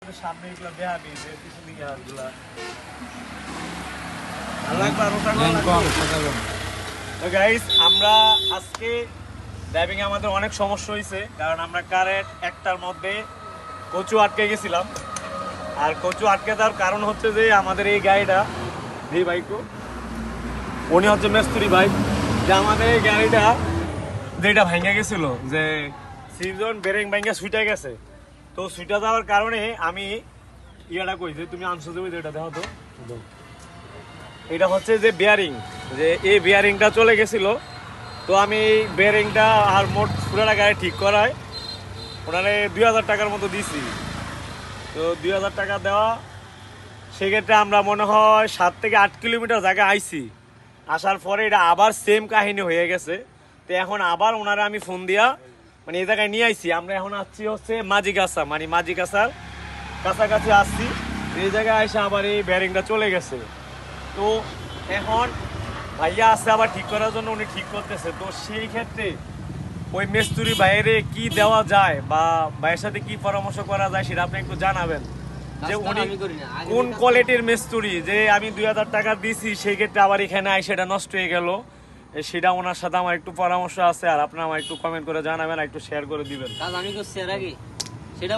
আমাদের সামনে এগুলো দেয়া নেই যে পিছনে ইয়াগুলা তো গাইস আমরা আজকে ড্রাইভিং এ আমাদের অনেক সমস্যা হয়েছে, কারণ আমরা কারেন্ট একটার মধ্যে কচু আটকে গেছিলাম। আর কচু আটকে দেওয়ার কারণ হচ্ছে যে আমাদের এই গাড়িটা এই বাইকও উনি হচ্ছে মিস্ত্রি ভাই, যে আমাদের এই গাড়িটা যেটা ভেঙে গেছিল, যে সিজন বেরিং ভেঙে ছুটে গেছে। তো ছুটে যাওয়ার কারণে আমি ইয়াটা কই যে তুমি আনছো যে এটা দেখো তো, এটা হচ্ছে যে বিয়ারিং, যে এই বিয়ারিংটা চলে গেছিল। তো আমি বিয়ারিংটা আর মোট পুরোটা গাড়ি ঠিক করায় ওনারে 2000 টাকার মতো দিছি। তো 2000 টাকা দেওয়া, সেক্ষেত্রে আমরা মনে হয় 7 থেকে 8 কিলোমিটার জায়গা আইছি। আসার পরে এটা আবার সেম কাহিনী হয়ে গেছে। তো এখন আবার ওনারা আমি ফোন দিয়া মানে এই জায়গায় নিয়ে আইছি। আমরা এখন আসছি হচ্ছে মাঝিগাছা, মানে মাঝিগাছার কাছাকাছি আসছি। এই জায়গায় এসে আবার এই ব্যারিংটা চলে গেছে। তো এখন ভাইয়া আসছে আবার ঠিক করার জন্য, উনি ঠিক করতেছে। তো সেই ক্ষেত্রে ওই মিস্ত্রি বাইরে কি দেওয়া যায় বা ভাইয়ের সাথে কি পরামর্শ করা যায় সেটা আপনি একটু জানাবেন, যে উনি কোন কোয়ালিটির মিস্ত্রি। যে আমি 2000 টাকা দিছি, সেই ক্ষেত্রে আবার এখানে আই সেটা নষ্ট হয়ে গেল, সেটা ওনার সাথে আমার একটু পরামর্শ আছে। আর আপনারা আমার একটু কমেন্ট করে জানাবেন, একটু শেয়ার করে দিবেন। কাজ আমি করছি এর আগে সেটা